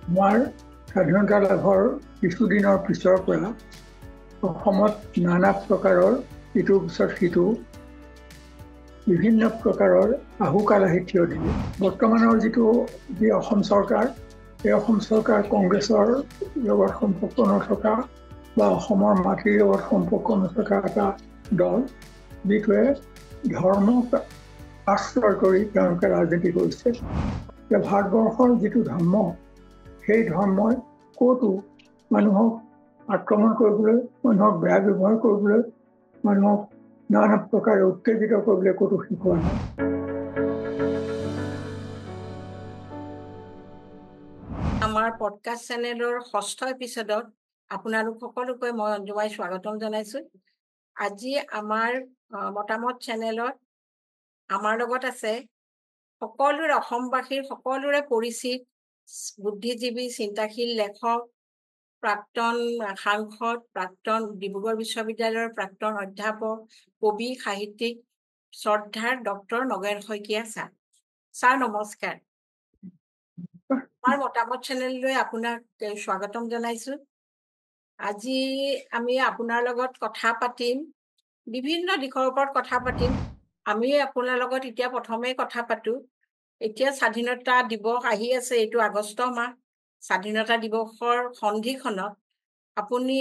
আমাৰ স্বাধীনতা লাভৰ কিছুদিনৰ পিছৰ পৰা অসমত নানা প্ৰকাৰৰ ইটোৰ পিছত সিটো বিভিন্ন প্ৰকাৰৰ আহুকাল আহি থিয় দিলে। বৰ্তমানৰ যি অসম চৰকাৰ, এই অসম চৰকাৰ কংগ্ৰেছৰ লগত সম্পৰ্ক নথকা বা অসমৰ মাটিৰ লগত সম্পৰ্ক নথকা এটা দল, যিটোৱে ধৰ্মক আশ্ৰয় কৰি তেওঁলোকে ৰাজনীতি কৰিছে। ভাৰতবৰ্ষৰ যিটো ধৰ্ম, সেই ধৰ্মই ক'তো মানুহক আক্ৰমণ কৰিবলৈ, মানুহক বেয়া ব্যৱহাৰ কৰিবলৈ, মানুহক নানা প্ৰকাৰে উত্তেজিত কৰিবলৈ ক'তো শিকোৱা নাই। আমাৰ পডকাষ্ট চেনেলৰ 6ষ্ঠ এপিছডত আপোনালোক সকলোকে মই অঞ্জুমাই স্বাগতম জনাইছো। আজি আমাৰ মতামত চেনেলত আমাৰ লগত আছে সকলোৰে অসমবাসীৰ সকলোৰে পৰিচিত বুদ্ধিজীৱী, চিন্তাশীল লেখক, প্ৰাক্তন সাংসদ, প্ৰাক্তন ডিব্ৰুগড় বিশ্ববিদ্যালয়ৰ প্ৰাক্তন অধ্যাপক, কবি, সাহিত্যিক, শ্ৰদ্ধাৰ doctor Nagen Saikia sir. Sir নমস্কাৰ। আমাৰ মতামত চেনেললৈ আপোনাক স্বাগতম জনাইছো। আজি আমি আপোনাৰ লগত কথা পাতিম, বিভিন্ন দিশৰ ওপৰত কথা পাতিম। আমি আপোনাৰ লগত এতিয়া প্ৰথমে কথা পাতো, এতিয়া স্বাধীনতা দিৱস আহি আছে, এইটো আগষ্ট মাহ। স্বাধীনতা দিৱসৰ সন্ধিখনত আপুনি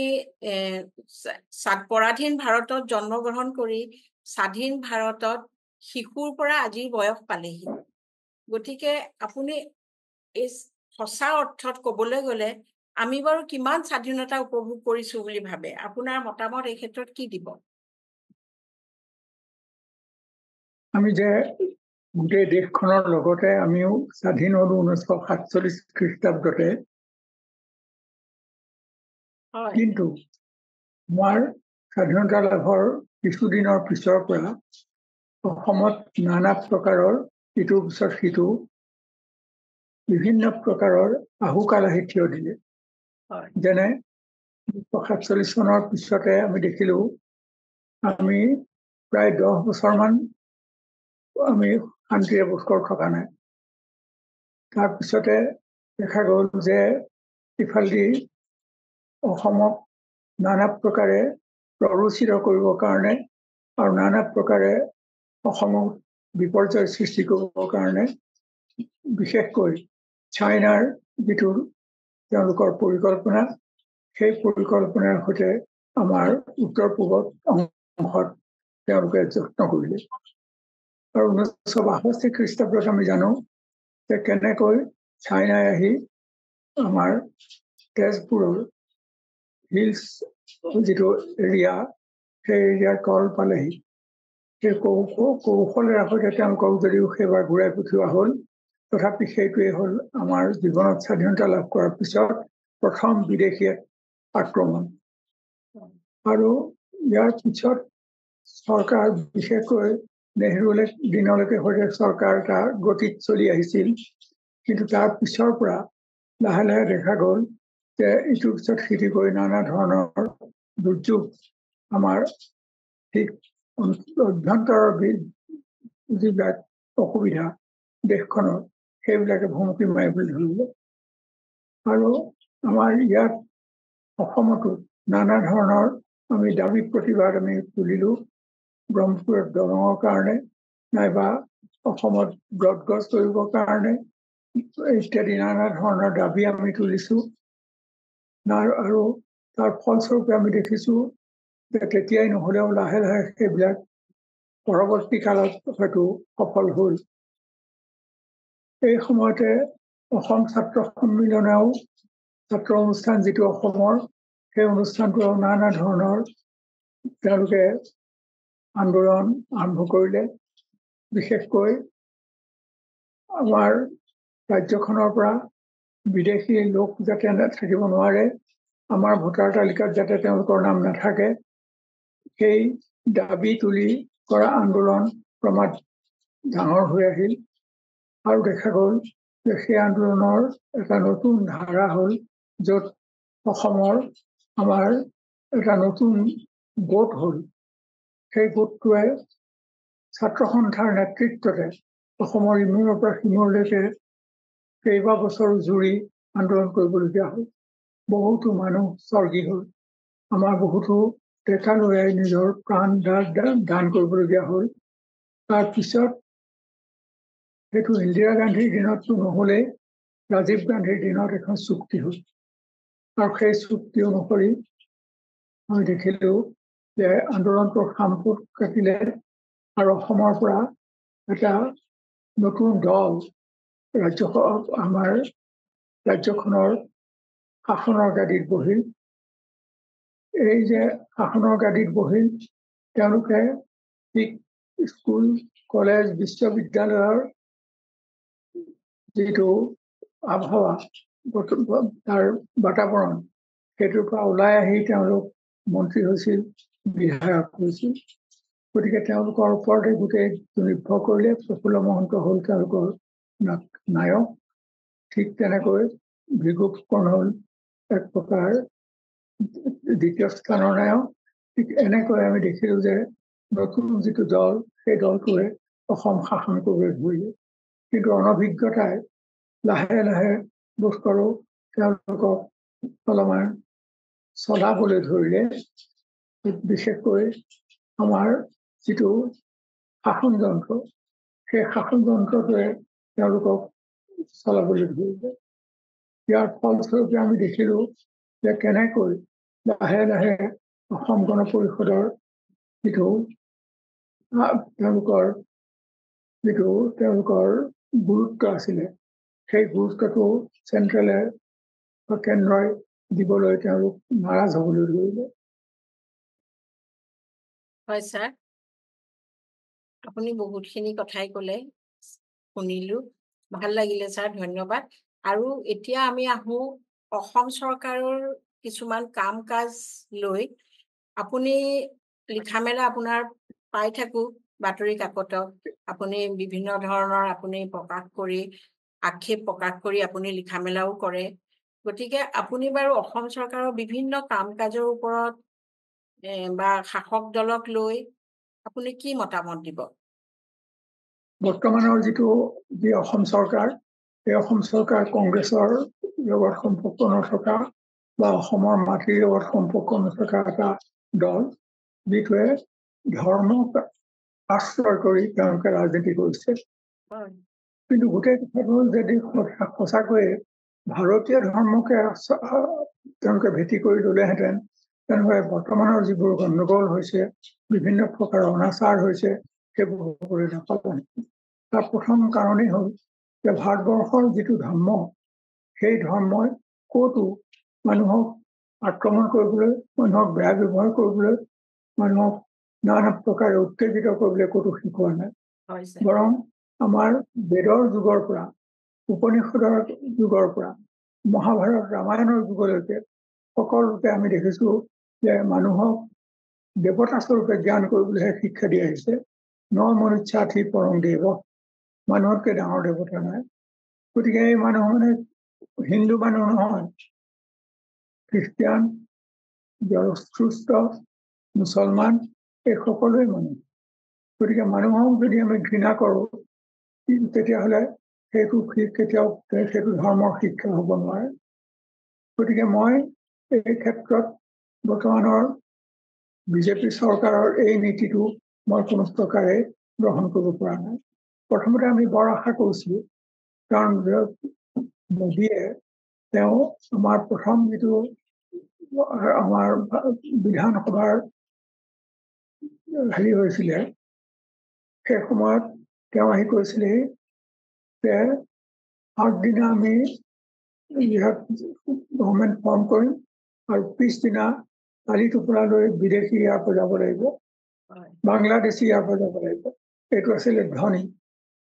পৰাধীন ভাৰতত জন্মগ্ৰহণ কৰি স্বাধীন ভাৰতত শিশুৰ পৰা আজিৰ বয়স পালেহি। গতিকে আপুনি এই সঁচা অৰ্থত ক'বলৈ গ'লে আমি বাৰু কিমান স্বাধীনতা উপভোগ কৰিছো বুলি ভাবে? আপোনাৰ মতামত এই ক্ষেত্ৰত কি দিব? আমি যে গোটেই দেশখনৰ লগতে আমিও স্বাধীন হলো 1947 খ্ৰীষ্টাব্দতে, কিন্তু আমাৰ স্বাধীনতা লাভৰ কিছুদিনৰ পিছৰ পৰা অসমত নানা প্ৰকাৰৰ ইটোৰ পিছত সিটো বিভিন্ন প্ৰকাৰৰ আহুকাল আহি থিয় দিলে। যেনে 1947 চনৰ পিছতে আমি দেখিলো, আমি প্ৰায় 10 বছৰমান আমি শান্তিৰে বস্কৰ থকা নাই। তাৰপিছতে দেখা গ'ল যে ইফালেদি অসমক নানা প্ৰকাৰে প্ৰৰোচিত কৰিবৰ কাৰণে আৰু নানা প্ৰকাৰে অসমক বিপৰ্যয় সৃষ্টি কৰিবৰ কাৰণে বিশেষকৈ চাইনাৰ যিটো তেওঁলোকৰ পৰিকল্পনা, সেই পৰিকল্পনাৰ সৈতে আমাৰ উত্তৰ পূবত অংশত তেওঁলোকে যত্ন কৰিলে। আৰু 1962 খ্ৰীষ্টাব্দত আমি জানো যে কেনেকৈ চাইনাই আহি আমাৰ তেজপুৰৰ হিলছ যিটো এৰিয়া, সেই এৰিয়াৰ কল পালেহি। সেই কৌশলেৰে সৈতে তেওঁলোকক যদিও সেইবাৰ ঘূৰাই পঠিওৱা হ'ল, তথাপি সেইটোৱে হ'ল আমাৰ জীৱনত স্বাধীনতা লাভ কৰাৰ পিছত প্ৰথম বিদেশী আক্ৰমণ। আৰু ইয়াৰ পিছত চৰকাৰ, বিশেষকৈ নেহৰুলৈ দিনলৈকে সৈতে চৰকাৰ এটা গতিত চলি আহিছিল, কিন্তু তাৰ পিছৰ পৰা লাহে লাহে দেখা গ'ল যে ইটোৰ পিছত সিটো কৰি নানা ধৰণৰ দুৰ্যোগ আমাৰ ঠিক অভ্যন্তৰৰ যিবিলাক অসুবিধা দেশখনৰ, সেইবিলাকে ভুমুকি মাৰিবলৈ ধৰিলে। আৰু আমাৰ ইয়াত অসমতো নানা ধৰণৰ আমি দাবী প্ৰতিবাদ আমি তুলিলো, ব্ৰহ্মপুত্ৰৰ দলঙৰ কাৰণে, নাইবা অসমত ব্ৰডগছ কৰিবৰ কাৰণে ইত্যাদি নানা ধৰণৰ দাবী আমি তুলিছো। আৰু তাৰ ফলস্বৰূপে আমি দেখিছো যে তেতিয়াই নহ'লেও লাহে লাহে সেইবিলাক পৰৱৰ্তী কালত হয়তো সফল হ'ল। এই সময়তে অসম ছাত্ৰ সন্মিলনেও ছাত্ৰ অনুষ্ঠান যিটো অসমৰ, সেই অনুষ্ঠানটো নানা ধৰণৰ তেওঁলোকে আন্দোলন আৰম্ভ কৰিলে। বিশেষকৈ আমাৰ ৰাজ্যখনৰ পৰা বিদেশী লোক যাতে থাকিব নোৱাৰে, আমাৰ ভোটাৰ তালিকাত যাতে তেওঁলোকৰ নাম নাথাকে, সেই দাবী তুলি কৰা আন্দোলন ক্ৰমাৎ ডাঙৰ হৈ আহিল। আৰু দেখা গ'ল যে সেই আন্দোলনৰ এটা নতুন ধাৰা হ'ল, য'ত অসমৰ আমাৰ এটা নতুন গোট হ'ল। সেই গোটটোৱে ছাত্ৰ সন্থাৰ নেতৃত্বতে অসমৰ ইমূৰৰ পৰা সিমূৰলৈকে কেইবা বছৰ জুৰি আন্দোলন কৰিবলগীয়া হ'ল। বহুতো মানুহ স্বৰ্গী হ'ল। আমাৰ বহুতো ডেকা ল'ৰাই নিজৰ প্ৰাণ দান কৰিবলগীয়া হ'ল। তাৰপিছত সেইটো ইন্দিৰা গান্ধীৰ দিনততো নহ'লেই ৰাজীৱ গান্ধীৰ দিনত এখন চুক্তি হ'ল। আৰু সেই চুক্তি অনুসৰি আমি দেখিলোঁ যে আন্দোলনটোৰ সামপুত কাটিলে আৰু অসমৰ পৰা এটা নতুন দল আমাৰ ৰাজ্যখনৰ শাসনৰ গাদীত বহিল। এই যে শাসনৰ গাদীত বহিল, তেওঁলোকে স্কুল, কলেজ, বিশ্ববিদ্যালয়ৰ যিটো আবহাৱা, তাৰ বাতাবৰণ, সেইটোৰ পৰা ওলাই আহি তেওঁলোক মন্ত্ৰী হৈছিল, বিধায়ক হৈছিল। গতিকে তেওঁলোকৰ ওপৰতে গোটেই নিৰ্ভৰ কৰিলে। প্ৰফুল্ল মহন্ত হ'ল তেওঁলোকৰ নায়ক। ঠিক তেনেকৈ ভৃগু ফুকন হ'ল এক প্ৰকাৰ দ্বিতীয় স্থানৰ নায়ক। ঠিক এনেকৈ আমি দেখিলোঁ যে নতুন যিটো দল, সেই দলটোৱে অসম শাসন কৰিবলৈ ধৰিলে। কিন্তু অনভিজ্ঞতাই লাহে লাহে বোধ কৰোঁ তেওঁলোকক অলপমান চলাবলৈ ধৰিলে। বিশেষকৈ আমাৰ যিটো শাসন যন্ত্ৰ, সেই শাসন যন্ত্ৰটোৱে তেওঁলোকক চলাবলৈ ধৰিলে। ইয়াৰ ফলস্বৰূপে আমি দেখিলোঁ যে কেনেকৈ লাহে লাহে অসম গণ পৰিষদৰ যিটো তেওঁলোকৰ গুৰুত্ব আছিলে, সেই গুৰুত্বটো চেন্ট্ৰেলে বা কেন্দ্ৰই দিবলৈ তেওঁলোক নাৰাজ হ'বলৈ ধৰিলে। হয় ছাৰ, আপুনি বহুতখিনি কথাই ক'লে, শুনিলোঁ, ভাল লাগিলে ছাৰ, ধন্যবাদ। আৰু এতিয়া আমি আহোঁ অসম চৰকাৰৰ কিছুমান কাম কাজ লৈ। আপুনি লিখা মেলা আপোনাৰ পাই থাকোঁ বাতৰি কাকতত। আপুনি বিভিন্ন ধৰণৰ আপুনি আক্ষেপ প্ৰকাশ কৰি আপুনি লিখা মেলাও কৰে। গতিকে আপুনি বাৰু অসম চৰকাৰৰ বিভিন্ন কাম কাজৰ ওপৰত বা শাসক দলক লৈ আপুনি কি মতামত দিব? বৰ্তমানৰ যি অসম চৰকাৰ, এই অসম চৰকাৰ কংগ্ৰেছৰ লগত সম্পৰ্ক নথকা বা অসমৰ মাটিৰ লগত সম্পৰ্ক নথকা এটা দল, যিটোৱে ধৰ্মক আশ্ৰয় কৰি তেওঁলোকে ৰাজনীতি কৰিছে। কিন্তু গোটেই কথাটো যদি সঁচাকৈয়ে ভাৰতীয় ধৰ্মকে তেওঁলোকে ভেটি কৰি ল'লেহেঁতেন, তেনেহ'লে বৰ্তমানৰ যিবোৰ গণ্ডগোল হৈছে, বিভিন্ন প্ৰকাৰৰ অনাচাৰ হৈছে, সেইবোৰ হ'বলৈ নাপালেহেঁতেন। তাৰ প্ৰথম কাৰণেই হ'ল যে ভাৰতবৰ্ষৰ যিটো ধৰ্ম, সেই ধৰ্মই ক'তো মানুহক আক্ৰমণ কৰিবলৈ, মানুহক বেয়া ব্যৱহাৰ কৰিবলৈ, মানুহক নানা প্ৰকাৰে উত্তেজিত কৰিবলৈ ক'তো শিকোৱা নাই। বৰং আমাৰ বেদৰ যুগৰ পৰা, উপনিষদৰ যুগৰ পৰা, মহাভাৰত ৰামায়ণৰ যুগলৈকে সকলোতে আমি দেখিছোঁ যে মানুহক দেৱতা স্বৰূপে জ্ঞান কৰিবলৈহে শিক্ষা দি আহিছে। ন মনুষ্যাথি পৰম দেৱ, মানুহতকৈ ডাঙৰ দেৱতা নাই। গতিকে এই মানুহ মানে হিন্দু মানুহ নহয়, খ্ৰীষ্টিয়ান, জৰথ্ৰুষ্ট, মুছলমান, এই সকলোৱে মানুহ। গতিকে মানুহক যদি আমি ঘৃণা কৰোঁ, তেতিয়াহ'লে সেইটো ধৰ্মৰ শিক্ষা হ'ব নোৱাৰে। গতিকে মই এই ক্ষেত্ৰত বৰ্তমানৰ বিজেপি চৰকাৰৰ এই নীতিটো মই কোনো প্ৰকাৰে গ্ৰহণ কৰিব পৰা নাই। প্ৰথমতে আমি বৰ আশা কৰিছিলোঁ, কাৰণ মোদীয়ে আমাৰ প্ৰথম যিটো আমাৰ বিধানসভাৰ হৈছিলে, সেই সময়ত আহি কৈছিলে যে আগদিনা আমি গভৰ্ণমেণ্ট ফৰ্ম কৰিম আৰু পিছদিনা কালি টোপোলা লৈ বিদেশী ইয়াৰ পৰা যাব লাগিব, বাংলাদেশী ইয়াৰ পৰা যাব লাগিব। এইটো আছিলে ধ্বনি।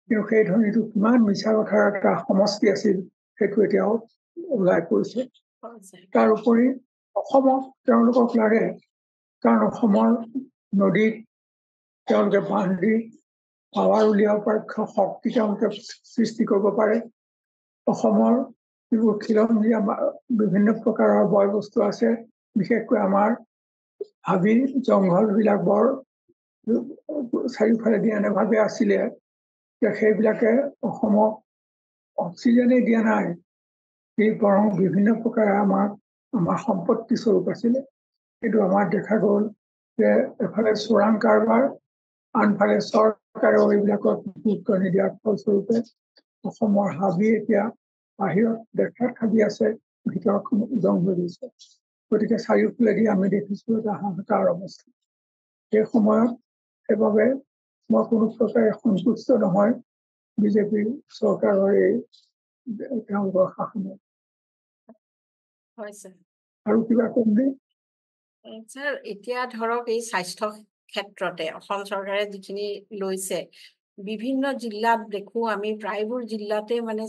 কিন্তু সেই ধ্বনিটো কিমান মিছা কথাৰ এটা সমষ্টি আছিল, সেইটো এতিয়াও ওলাই পৰিছে। তাৰ উপৰি অসমক তেওঁলোকক লাগে, কাৰণ অসমৰ নদীত তেওঁলোকে বান্ধি পাৱাৰ উলিয়াব পাৰে, শক্তি তেওঁলোকে সৃষ্টি কৰিব পাৰে। অসমৰ যিবোৰ খিলঞ্জীয়া বিভিন্ন প্ৰকাৰৰ বয় বস্তু আছে, বিশেষকৈ আমাৰ হাবি জংঘলবিলাক বৰ চাৰিওফালেদি এনেভাৱে আছিলে যে সেইবিলাকে অসমক অক্সিজেনেই দিয়া নাই, এই বৰং বিভিন্ন প্ৰকাৰে আমাৰ সম্পত্তি স্বৰূপ আছিলে। কিন্তু আমাৰ দেখা গ'ল যে এফালে চোৰাং কাৰবাৰ, আনফালে চৰকাৰেও এইবিলাকত গুৰুত্ব নিদিয়াৰ ফলস্বৰূপে অসমৰ হাবি এতিয়া বাহিৰত দেখাত হাবি আছে, ভিতৰখন উদং হৈ গৈছে। গতিকে চাৰিওফালেদি আমি দেখিছো এটা হাহাকাৰ অৱস্থা। সেই সময়ত সেইবাবে মই কোনো প্ৰকাৰে সন্তুষ্ট নহয় বিজেপি চৰকাৰৰ এই তেওঁলোকৰ শাসনত। হয় স্যাৰ। আৰু কিবা কমনে? স্যাৰ, এতিয়া ধৰক এই স্বাস্থ্য ক্ষেত্ৰতে অসম চৰকাৰে যিখিনি লৈছে, বিভিন্ন জিলাত দেখো আমি প্ৰায়বোৰ জিলাতে মানে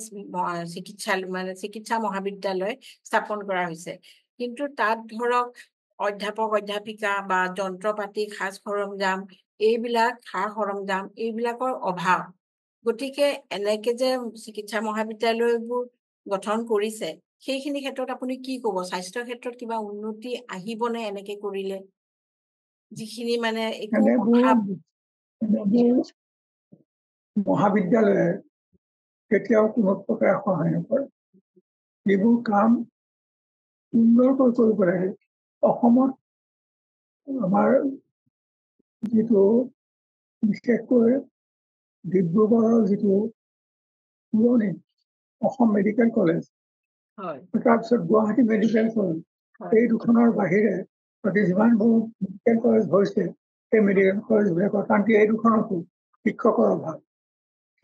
চিকিৎসা মহাবিদ্যালয় স্থাপন কৰা হৈছে। কিন্তু তাত ধৰক অধ্যাপক অধ্যাপিকা বা যন্ত্ৰ পাতি সাজ সৰঞ্জাম এইবিলাক এইবিলাকৰ অভাৱ। গতিকে এনেকে যে চিকিৎসা মহাবিদ্যালয়বোৰ গঠন কৰিছে, সেইখিনি ক্ষেত্ৰত আপুনি কি ক'ব? স্বাস্থ্য ক্ষেত্ৰত কিবা উন্নতি আহিবনে এনেকে কৰিলে? যিখিনি মানে একো অভাৱ মহাবিদ্যালয়ে কেতিয়াও কোনো প্ৰকাৰে সহায় নকৰে। এইবোৰ কাম সুন্দৰকৈ কৰিব লাগে। অসমত আমাৰ যিটো বিশেষকৈ ডিব্ৰুগড়ৰ যিটো পুৰণি অসম মেডিকেল কলেজ, তাৰপিছত গুৱাহাটী মেডিকেল কলেজ, এই দুখনৰ বাহিৰে যিমানবোৰ মেডিকেল কলেজ হৈছে সেই মেডিকেল কলেজবিলাকৰ, কাৰণ এই দুখনতো শিক্ষকৰ অভাৱ।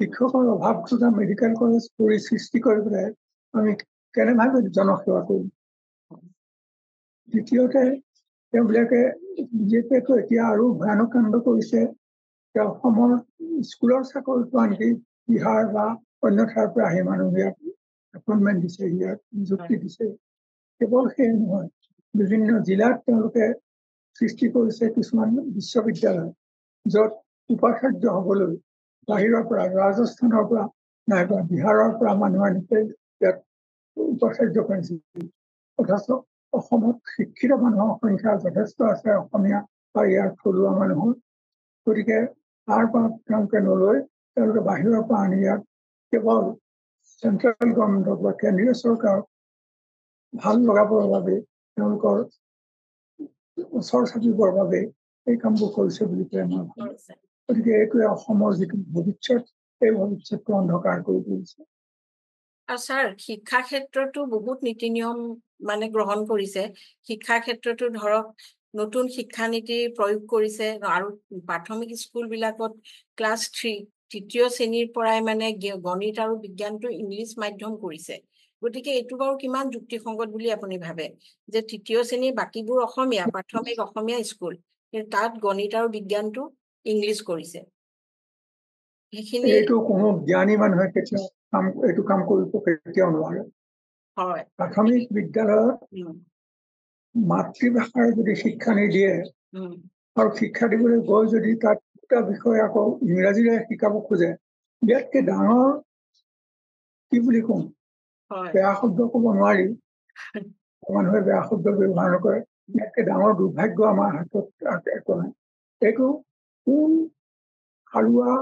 শিক্ষকৰ অভাৱটোত মেডিকেল কলেজ কৰি সৃষ্টি কৰি পেলাই আমি কেনেভাৱে জনসেৱা কৰিম? দ্বিতীয়তে তেওঁবিলাকে বিজেপিয়েতো এতিয়া আৰু ভয়ানক কাণ্ড কৰিছে। অসমৰ স্কুলৰ চাকৰিটো আনকি বিহাৰ বা অন্য ঠাইৰ পৰা আহি মানুহ ইয়াত এপইণ্টমেণ্ট দিছে, ইয়াত নিযুক্তি দিছে। কেৱল সেই নহয়, বিভিন্ন জিলাত তেওঁলোকে সৃষ্টি কৰিছে কিছুমান বিশ্ববিদ্যালয়, য'ত উপাচাৰ্য হ'বলৈ বাহিৰৰ পৰা, ৰাজস্থানৰ পৰা নাইবা বিহাৰৰ পৰা মানুহ আনি ইয়াত উপাচাৰ্য কৰিছিল। অথচ অসমত শিক্ষিত মানুহৰ সংখ্যা যথেষ্ট আছে, অসমীয়া বা ইয়াৰ থলুৱা মানুহৰ। গতিকে তাৰ পৰা তেওঁলোকে নলৈ তেওঁলোকে বাহিৰৰ পৰা আনি ইয়াত কেৱল চেন্ট্ৰেল গভৰ্ণমেণ্টক বা কেন্দ্ৰীয় চৰকাৰক ভাল লগাবৰ বাবে, তেওঁলোকৰ ওচৰ চাপিবৰ বাবে এই কামবোৰ কৰিছে বুলি পেলাই মই ভাবোঁ। গতিকে এইটোৱে অসমৰ যিটো ভৱিষ্যত, এই ভৱিষ্যতটো অন্ধকাৰ কৰি তুলিছে। আৰু স্যাৰ, শিক্ষা ক্ষেত্ৰতো বহুত নীতি নিয়ম মানে গ্ৰহণ কৰিছে। শিক্ষা ক্ষেত্ৰতো ধৰক নতুন শিক্ষানীতি প্ৰয়োগ কৰিছে, আৰু প্ৰাথমিক স্কুলবিলাকত ক্লাছ 3 তৃতীয় শ্ৰেণীৰ পৰাই মানে গণিত আৰু বিজ্ঞানটো ইংলিছ মাধ্যম কৰিছে। গতিকে এইটো বাৰু কিমান যুক্তিসংগত বুলি আপুনি ভাবে যে তৃতীয় শ্ৰেণীৰ বাকীবোৰ অসমীয়া, প্ৰাথমিক অসমীয়া স্কুল, কিন্তু তাত গণিত আৰু বিজ্ঞানটো ইংলিছ কৰিছে? এইটো কোনো জ্ঞানী মানুহে কেতিয়াও এইটো কাম কৰিব কেতিয়াও নোৱাৰে। প্ৰাথমিক বিদ্যালয়ত মাতৃভাষাৰ যদি শিক্ষা নিদিয়ে আৰু শিক্ষা দিবলৈ গৈ যদি তাত দুটা বিষয় আকৌ ইংৰাজীৰে শিকাব খোজে, ইয়াতকে ডাঙৰ কি বুলি কম, বেয়া শব্দ ক'ব নোৱাৰি, মানুহে বেয়া শব্দ ব্যৱহাৰ নকৰে, ইয়াতকে ডাঙৰ দুৰ্ভাগ্য আমাৰ হাতত একো নাই। এইটো কোন সাৰুৱা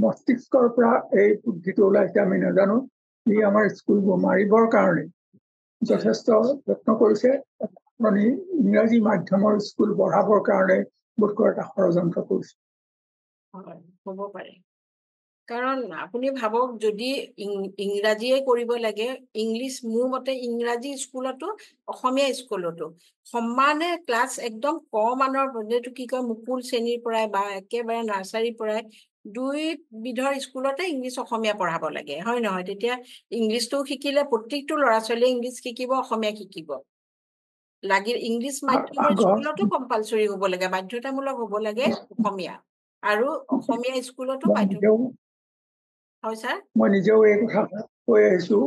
মস্তিষ্কৰ পৰা এই বুদ্ধিটো ওলাইছে আমি নাজানো। ই আমাৰ স্কুলবোৰ মাৰিবৰ কাৰণে যথেষ্ট যত্ন কৰিছে। ইংৰাজী মাধ্যমৰ স্কুল বঢ়াবৰ কাৰণে বোধকৰা এটা ষড়যন্ত্ৰ কৰিছে। হ'ব পাৰে, কাৰণ আপুনি ভাবক, যদি ইংৰাজীয়ে কৰিব লাগে, ইংলিছ, মোৰ মতে ইংৰাজী স্কুলতো অসমীয়া স্কুলতো সমানে ক্লাছ একদম কম মানৰ, যিটো কি কয় মুকুল শ্ৰেণীৰ পৰাই বা একেবাৰে নাৰ্চাৰীৰ পৰাই দুইবিধৰ স্কুলতে ইংলিছ অসমীয়া পঢ়াব লাগে, হয় নহয়? তেতিয়া ইংলিছটো শিকিলে প্ৰত্যেকটো ল'ৰা ছোৱালীয়ে ইংলিছ শিকিব, অসমীয়া শিকিব। লাগিল ইংলিছ মাধ্যমৰ স্কুলতো কম্পালচৰি হ'ব লাগে, বাধ্যতামূলক হ'ব লাগে অসমীয়া, আৰু অসমীয়া স্কুলতো হয় স্যাৰ। মই নিজেও এই কথা কৈ আহিছো,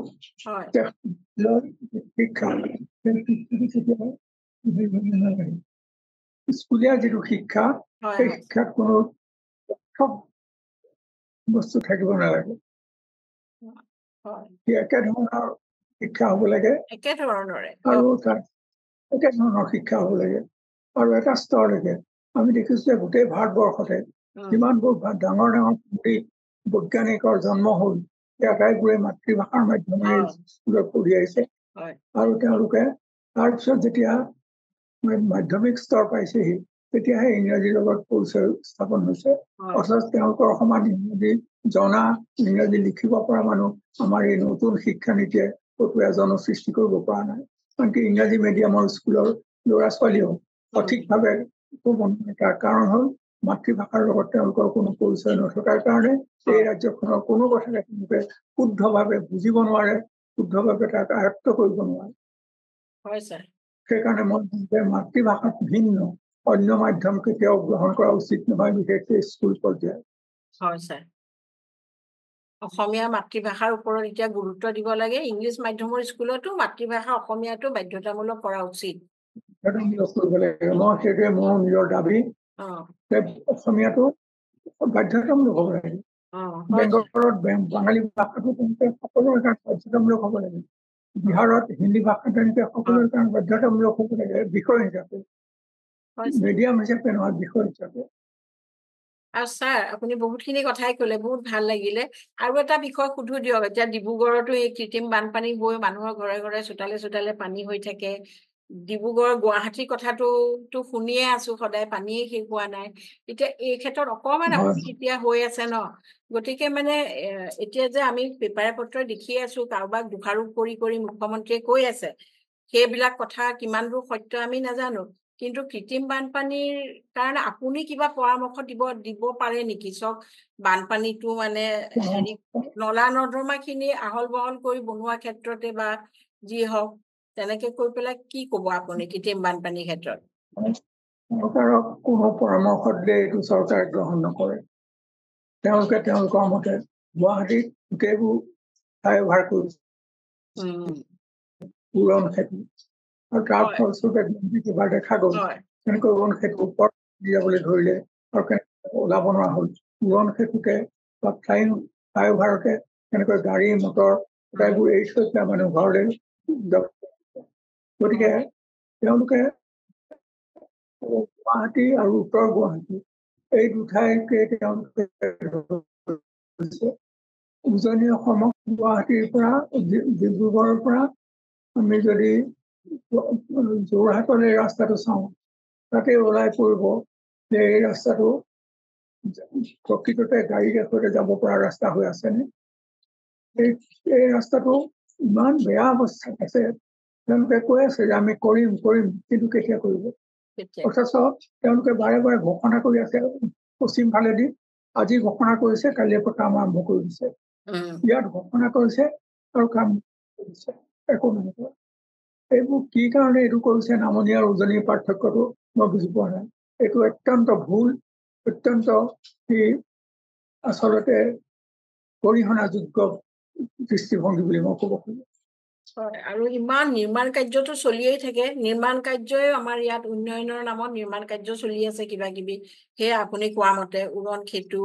শিক্ষা স্কুলীয়া যিটো শিক্ষা, সেই শিক্ষাত কোনো বস্তু থাকিব নালাগে। একে ধৰণৰ শিক্ষা হ'ব লাগে, আৰু একে ধৰণৰ শিক্ষা হ'ব লাগে, আৰু এটা স্তৰলৈকে। আমি দেখিছো যে গোটেই ভাৰতবৰ্ষতে যিমানবোৰ ডাঙৰ ডাঙৰ বৈজ্ঞানিকৰ জন্ম হ'ল, সেই আটাইবোৰে মাতৃভাষাৰ মাধ্যমেৰে স্কুলত পঢ়ি আহিছে। আৰু তেওঁলোকে তাৰপিছত যেতিয়া মাধ্যমিক স্তৰ পাইছেহি তেতিয়াহে ইংৰাজীৰ লগত পৰিচয় স্থাপন হৈছে। অৰ্থাৎ তেওঁলোকৰ সমান ইংৰাজী জনা, ইংৰাজী লিখিব পৰা মানুহ আমাৰ এই নতুন শিক্ষানীতিয়ে ক'তো এজনো সৃষ্টি কৰিব পৰা নাই। আনকি ইংৰাজী মিডিয়ামৰ স্কুলৰ ল'ৰা ছোৱালীও সঠিকভাৱে ক'ব নোৱাৰে। তাৰ কাৰণ হ'ল মাতৃভাষাৰ লগত তেওঁলোকৰ কোনো পৰিচয় নথকাৰ কাৰণে এই ৰাজ্যখনৰ কোনো কথাকে তেওঁলোকে শুদ্ধভাৱে বুজিব নোৱাৰে, শুদ্ধভাৱে তাক আয়ত্ত কৰিব নোৱাৰে। সেইকাৰণে মই ভাবো যে মাতৃভাষাত ভিন্ন অন্য মাধ্যম কেতিয়াও গ্ৰহণ কৰা উচিত নহয়, বিশেষকৈ স্কুল পৰ্যায়ত। হয় ছাৰ, অসমীয়া মাতৃভাষাৰ ওপৰত এতিয়া গুৰুত্ব দিব লাগে। ইংলিছ মাধ্যমৰ স্কুলতো মাতৃভাষা অসমীয়াটো বাধ্যতামূলক কৰা উচিত। বাধ্যতামূলক কৰিব লাগে। মই সেইটোৱে মোৰ নিজৰ দাবী যে অসমীয়াটো বাধ্যতামূলক হ'ব লাগে। বেংগলত বাঙালী ভাষাটো তেনেকৈ সকলোৰে কাৰণে বাধ্যতামূলক হ'ব লাগে। বিহাৰত হিন্দী ভাষা তেনেকৈ সকলোৰে কাৰণে বাধ্যতামূলক হ'ব লাগে বিষয় হিচাপে, মিডিয়াম হিচাপে নহয়, বিষয় হিচাপে। আৰু ছাৰ আপুনি বহুতখিনি কথাই ক'লে, বহুত ভাল লাগিলে। আৰু এটা বিষয় সুধো দিয়ক। এতিয়া ডিব্ৰুগড়তো এই কৃত্ৰিম বানপানী হৈ মানুহৰ ঘৰে ঘৰে চোতালে চোতালে পানী হৈ থাকে। ডিব্ৰুগড় গুৱাহাটীৰ কথাটো শুনিয়ে আছো সদায়, পানীয়ে শেষ হোৱা নাই। এতিয়া এই ক্ষেত্ৰত অকমান এতিয়া হৈ আছে ন, গতিকে মানে এতিয়া যে আমি পেপাৰে পত্ৰই দেখি আছো কাৰোবাক দোষাৰোপ কৰি কৰি মুখ্যমন্ত্ৰীয়ে কৈ আছে, সেইবিলাক কথা কিমান দূৰ সত্য আমি নাজানো। কিন্তু কৃত্ৰিম বানপানীৰ কাৰণে আপুনি কিবা পৰামৰ্শ দিব পাৰে নেকি? চাওক, বানপানীটো মানে হেৰি নলা নৰ্দমা খিনি আহল বহল কৰি বনোৱা ক্ষেত্ৰতে বা যি হওক, তেনেকে কৈ পেলাই কি ক'ব আপুনি কৃত্ৰিম বানপানীৰ ক্ষেত্ৰত? চৰকাৰক কোনো পৰামৰ্শ দিলে এইটো চৰকাৰে গ্ৰহণ নকৰে। তেওঁলোকে তেওঁলোকৰ মতে গুৱাহাটীত গোটেইবোৰ ফ্লাইঅভাৰ কৰিছে, উৰণ সেতু, আৰু তাৰ ফলস্বৰূপে কিবা দেখা গ'ল তেনেকৈ উৰণ সেতুৰ ওপৰত যাবলৈ ধৰিলে আৰু কেনেকৈ ওলাব নোৱাৰা হ'ল। উৰণ সেতুকে বা ফ্লাইঅভাৰকে তেনেকৈ গাড়ী মটৰ গোটাইবোৰ এৰি থৈ পেলাই মানুহ ঘৰলৈ যাব। গতিকে তেওঁলোকে গুৱাহাটী আৰু উত্তৰ গুৱাহাটী এই দুঠাইকে তেওঁলোকে উজনি অসমক গুৱাহাটীৰ পৰা ডিব্ৰুগড়ৰ পৰা আমি যদি যোৰহাটৰ এই ৰাস্তাটো চাওঁ, তাতে ওলাই পৰিব যে এই ৰাস্তাটো প্ৰকৃততে গাড়ীৰে সৈতে যাব পৰা ৰাস্তা হৈ আছেনে। এই ৰাস্তাটো ইমান বেয়া অৱস্থাত আছে, তেওঁলোকে কৈ আছে যে আমি কৰিম কৰিম, কিন্তু কেতিয়া কৰিব? অথচ তেওঁলোকে বাৰে বাৰে ঘোষণা কৰি আছে পশ্চিম ফালেদি। আজি ঘোষণা কৰিছে, কালিৰ পৰা কাম আৰম্ভ কৰি দিছে। ইয়াত ঘোষণা কৰিছে আৰু কাম কৰিছে, একো নহয়। এইবোৰ কি কাৰণে এইটো কৰিছে, নামনি আৰু উজনিৰ পাৰ্থক্যটো মই বুজি পোৱা নাই। এইটো অত্যন্ত ভুল, অত্যন্ত আচলতে গৰিহণাযোগ্য দৃষ্টিভংগী বুলি মই ক'ব খুজিছো। আৰু ইমান নিৰ্মাণ কাৰ্যটো চলিয়েই থাকে। নিৰ্মাণ কাৰ্যই আমাৰ ইয়াত উন্নয়নৰ নামত নিৰ্মাণ কাৰ্য চলি আছে কিবা কিবি, সেয়া আপুনি কোৱা মতে উৰণ সেতু,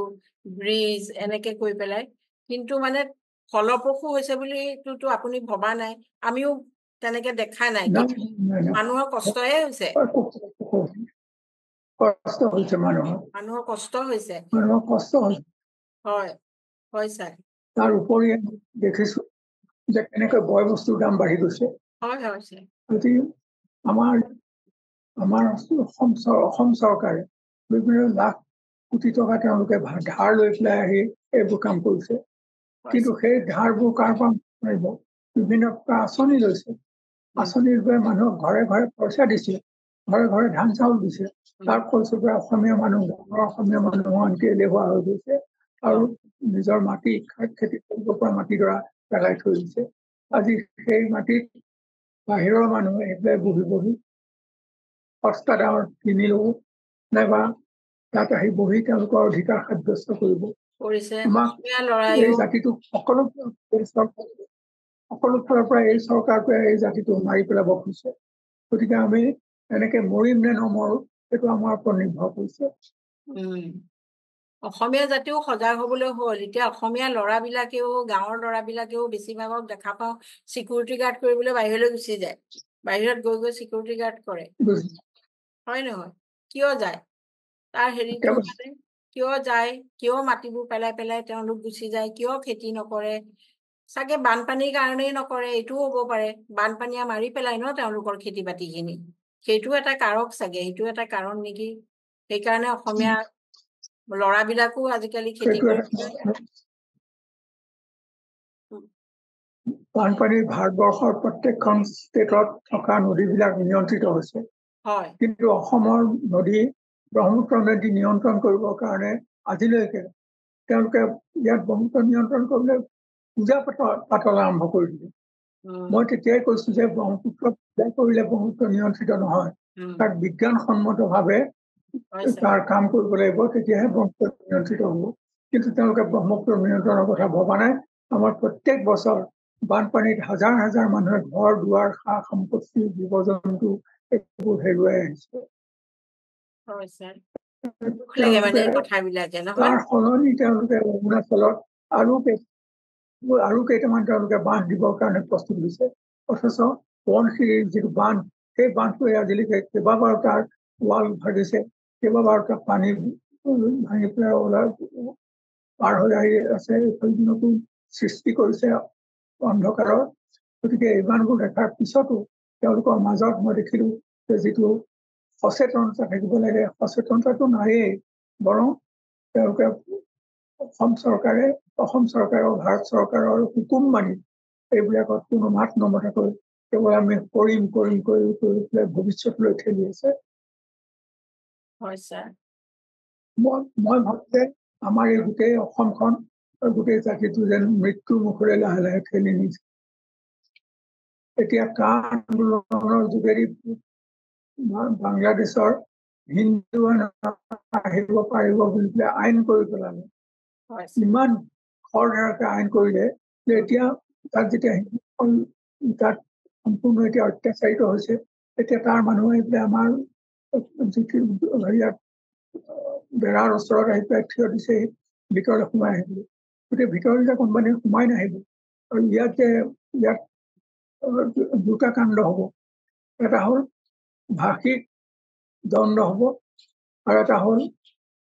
ব্ৰিজ এনেকে কৈ পেলাই, কিন্তু মানে ফলপ্ৰসূ হৈছে বুলিতো আপুনি ভবা নাই, আমিও তেনেকে দেখা নাই। মানুহৰ কষ্টহে হৈছে, কষ্ট হৈছে, মানুহৰ কষ্ট হৈছে। হয় হয় ছাৰ। তাৰ উপৰি দেখিছো যে কেনেকৈ বয় বস্তুৰ দাম বাঢ়ি গৈছে। আজি আমাৰ অসম চৰকাৰে বিভিন্ন লাখ কোটি টকা তেওঁলোকে ধাৰ লৈ পেলাই আহি এইবোৰ কাম কৰিছে। কিন্তু সেই ধাৰবোৰ কাৰ পৰা মাৰিব? বিভিন্ন আঁচনি লৈছে, আঁচনিৰ বাবে মানুহক ঘৰে ঘৰে পইচা দিছে, ঘৰে ঘৰে ধান চাউল দিছে। তাৰ ফলস্বৰূপে অসমীয়া মানুহ, ডাঙৰ অসমীয়া মানুহ আনকি এলেহুৱা হৈ গৈছে আৰু নিজৰ মাটি খেতি কৰিব পৰা মাটিডৰা পেলাই থৈ দিছে। আজি সেই মাটিত বাহিৰৰ মানুহে এইবিলাক বহি বহি সস্তা দামৰ কিনিলেও নাইবা তাত আহি বহি তেওঁলোকৰ অধিকাৰ সাব্যস্ত কৰিব। এই জাতিটোক সকলো ফালৰ পৰা এই চৰকাৰটোৱে এই জাতিটো মাৰি পেলাব খুজিছে। গতিকে আমি এনেকে মৰিম নে নমৰো, সেইটো আমাৰ ওপৰত নিৰ্ভৰ কৰিছে। অসমীয়া জাতিও সজাগ হবলৈ হ'ল। এতিয়া অসমীয়া ল'ৰাবিলাকেও, গাঁৱৰ ল'ৰাবিলাকেও বেছিভাগক দেখা পাওঁ চিকিউৰিটি গাৰ্ড কৰিবলৈ বাহিৰলৈ গুচি যায়, বাহিৰত গৈ গৈ চিকিউৰিটি গাৰ্ড কৰে, হয় নহয়? কিয় যায়? তাৰ হেৰিটো মানে কিয় যায়, কিয় মাটিবোৰ পেলাই পেলাই তেওঁলোক গুচি যায়, কিয় খেতি নকৰে? চাগে বানপানীৰ কাৰণেই নকৰে, এইটোও হ'ব পাৰে। বানপানীয়ে মাৰি পেলাই ন তেওঁলোকৰ খেতি বাতিখিনি, সেইটো এটা কাৰক চাগে, সেইটো এটা কাৰণ নেকি। সেইকাৰণে অসমীয়া ল'ৰাবিলাকো আজিকালি খেতি সেইটো কৰিবলৈ বানপানী ভাৰতবৰ্ষৰ প্ৰত্যেকখন ষ্টেটত থকা নদীবিলাক নিয়ন্ত্ৰিত হৈছে, হয় কিন্তু অসমৰ নদী ব্ৰহ্মপুত্ৰ নদী নিয়ন্ত্ৰণ কৰিবৰ কাৰণে আজিলৈকে তেওঁলোকে ইয়াত ব্ৰহ্মপুত্ৰ নিয়ন্ত্ৰণ কৰিবলৈ পূজা পাতল আৰম্ভ কৰি দিলে। মই তেতিয়াই কৈছো যে ব্ৰহ্মপুত্ৰ পূজা কৰিলে ব্ৰহ্মপুত্ৰ নিয়ন্ত্ৰিত নহয়, তাক বিজ্ঞানসন্মতভাৱে তাৰ কাম কৰিব লাগিব, তেতিয়াহে ব্ৰহ্মপুত্ৰ নিয়ন্ত্ৰিত হ'ব। কিন্তু তেওঁলোকে ব্ৰহ্মপুত্ৰ নিয়ন্ত্ৰণৰ কথা ভবা নাই। আমাৰ প্ৰত্যেক বছৰ বানপানীত হাজাৰ হাজাৰ মানুহে ঘৰ দুৱাৰ সা সম্পত্তি জীৱ জন্তু এইবোৰ হেৰুৱাই আহিছে। তাৰ সলনি তেওঁলোকে অৰুণাচলত আৰু কেইটামান তেওঁলোকে বান্ধ দিবৰ কাৰণে প্ৰস্তুত হৈছে, অথচ সোৱণশিৰিৰ যিটো বান্ধ, সেই বান্ধটোৱে আজিলৈকে কেইবাবাৰো তাৰ ৱাল ভাগিছে, কেইবাবাৰো তাৰ পানী ভাঙি পেলাই পাৰ হৈ আহি আছে, নতুন সৃষ্টি কৰিছে অন্ধকাৰৰ। গতিকে এই বান্ধবোৰ দেখাৰ পিছতো তেওঁলোকৰ মাজত মই দেখিলো যে যিটো সচেতনতা থাকিব লাগে, সচেতনতাটো নায়েই, বৰং তেওঁলোকে অসম চৰকাৰে ভাৰত চৰকাৰৰ হুকুম মানি এইবিলাকত কোনো মাত নমতাকৈ কেৱল আমি কৰিম কৰিম কৰি পেলাই ভৱিষ্যতলৈ ঠেলি আছে। মই ভাবো যে আমাৰ এই গোটেই অসমখন গোটেই জাতিটো যেন মৃত্যুৰ মুখৰে লাহে লাহে ঠেলি নিছে। এতিয়া কা আন্দোলনৰ যোগেদি বাংলাদেশৰ হিন্দু আহিব পাৰিব বুলি পেলাই আইন কৰি পেলালে, ইমান খৰধাৰকে আইন কৰিলে যে এতিয়া তাত যেতিয়া হিন্দুসকল তাত সম্পূৰ্ণ এতিয়া অত্যাচাৰিত হৈছে, এতিয়া তাৰ মানুহ আহি পেলাই আমাৰ যিটো হেৰিয়াত বেৰাৰ ওচৰত আহি পেলাই থিয় দিছে ভিতৰলৈ সোমাই আহিবলৈ। গতিকে ভিতৰলৈ কোম্পানী সোমাই নাহিব। আৰু ইয়াত দুটা কাণ্ড হ'ব, এটা হ'ল ভাষিক দণ্ড হ'ব আৰু এটা হ'ল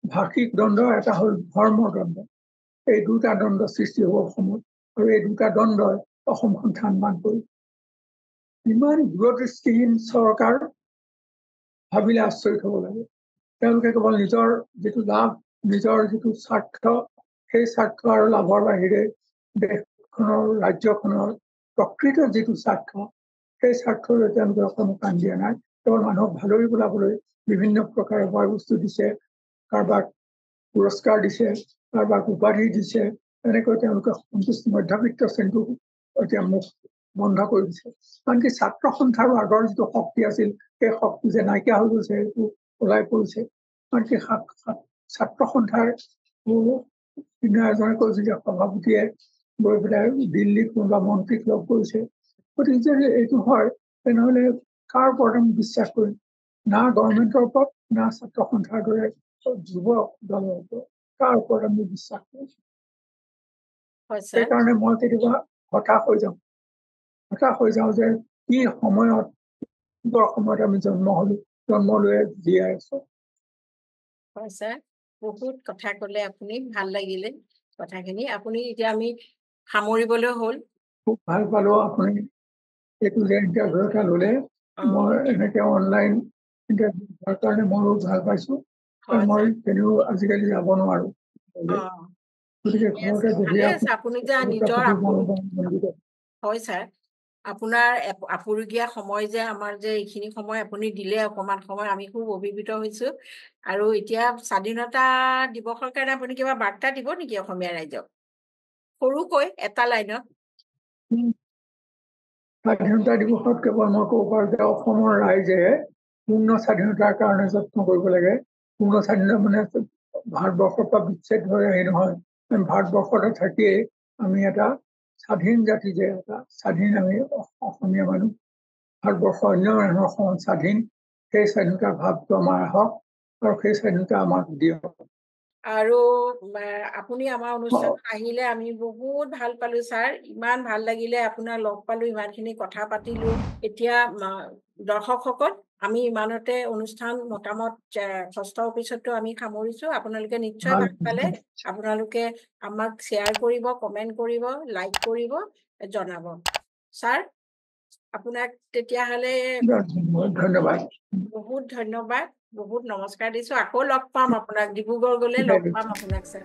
ভাষিক দণ্ড, এটা হ'ল ধৰ্মৰ দণ্ড। এই দুটা দণ্ড সৃষ্টি হ'ব অসমত, আৰু এই দুটা দণ্ডই অসমখন থান-বান কৰিব। ইমান দূৰদৃষ্টিহীন চৰকাৰ ভাবিলে আচৰিত হ'ব লাগে। তেওঁলোকে কেৱল নিজৰ যিটো লাভ, নিজৰ যিটো স্বাৰ্থ, সেই স্বাৰ্থ আৰু লাভৰ বাহিৰে দেশখনৰ ৰাজ্যখনৰ প্ৰকৃত যিটো স্বাৰ্থ, সেই স্বাৰ্থলৈ তেওঁলোকে অকণো কাণ দিয়া নাই। কেৱল মানুহক ভালৰি পেলাবলৈ বিভিন্ন প্ৰকাৰৰ বয় বস্তু দিছে, কাৰোবাক পুৰস্কাৰ দিছে, কাৰোবাক উপাধি দিছে, এনেকৈ তেওঁলোকে সন্তুষ্টি মধ্যবিত্ত শ্ৰেণীটো এতিয়া মুখ বন্ধ কৰি দিছে। আনকি ছাত্ৰ সন্থাৰো আগৰ যিটো শক্তি আছিল, সেই শক্তি যে নাইকিয়া হৈ গৈছে সেইটো ওলাই পৰিছে। আনকি ছাত্ৰ সন্থাৰ এজনকৈ যেতিয়া সভাপতিয়ে গৈ পেলাই দিল্লীত কোনোবা মন্ত্ৰীক লগ কৰিছে, গতিকে যদি এইটো হয় তেনেহ'লে কাৰ ওপৰত আমি বিশ্বাস কৰিম? না গভৰ্ণমেণ্টৰ ওপৰত, না ছাত্ৰ সন্থাৰ দৰে যুৱ দলৰ ওপৰত, কাৰ ওপৰত আমি বিশ্বাস কৰিম? সেইকাৰণে মই কেতিয়াবা হতাশ হৈ যাওঁ যে কি সময়ত আমি জন্ম লৈ জীয়াই আছো। হয় ছাৰ, বহুত কথা ক'লে আপুনি, ভাল লাগিলে কথাখিনি। আপুনি এতিয়া আমি সামৰিবলৈ হ'ল। খুব ভাল পালো আপুনি এইটো যে ইণ্টাৰভিউ এটা ল'লে। মই এনেকে অনলাইন ইণ্টাৰভিউ হোৱাৰ কাৰণে ময়ো ভাল পাইছো। মই তেনেও আজিকালি যাব নোৱাৰো, গতিকে ঘৰতে বহি আপুনি যে নিজৰ হয় ছাৰ, আপোনাৰ আপুৰুগীয়া সময় যে আমাৰ যে এইখিনি সময় আপুনি দিলে, অকণমান সময়, আমি খুব অভিভূত হৈছো। আৰু এতিয়া স্বাধীনতা দিৱসৰ কাৰণে আপুনি কিবা বাৰ্তা দিব নেকি অসমীয়া ৰাইজক, সৰুকৈ এটা লাইনত? স্বাধীনতা দিৱসত কেৱল মই ক'ব পাৰো যে অসমৰ ৰাইজে পূৰ্ণ স্বাধীনতাৰ কাৰণে যত্ন কৰিব লাগে। পূৰ্ণ স্বাধীনতা মানে ভাৰতবৰ্ষৰ পৰা বিচ্ছেদ হৈ আহি নহয়, ভাৰতবৰ্ষতে থাকিয়েই আমি এটা স্বাধীন জাতি, যে এটা স্বাধীন আমি অসমীয়া মানুহ, ভাৰতবৰ্ষৰ অন্য মানুহৰ সমান স্বাধীন, সেই স্বাধীনতাৰ ভাৱটো আমাৰ আহক আৰু সেই স্বাধীনতা আমাক দিয়ক। আৰু আপুনি আমাৰ অনুষ্ঠানত আহিলে আমি বহুত ভাল পালো ছাৰ ইমান ভাল লাগিলে আপোনাৰ লগ পালো ইমানখিনি কথা পাতিলো এতিয়া দৰ্শকসকল আমি ইমানতে অনুষ্ঠান মতামত ষষ্ঠ অফিচতো আমি সামৰিছো আপোনালোকে নিশ্চয় ভাল পালে আপোনালোকে আমাক শ্বেয়াৰ কৰিব কমেন্ট কৰিব লাইক কৰিব জনাব ছাৰ আপোনাক তেতিয়াহ'লে ধন্যবাদ বহুত ধন্যবাদ বহুত নমস্কাৰ দিছো আকৌ লগ পাম আপোনাক ডিব্ৰুগড় গ'লে লগ পাম আপোনাক ছাৰ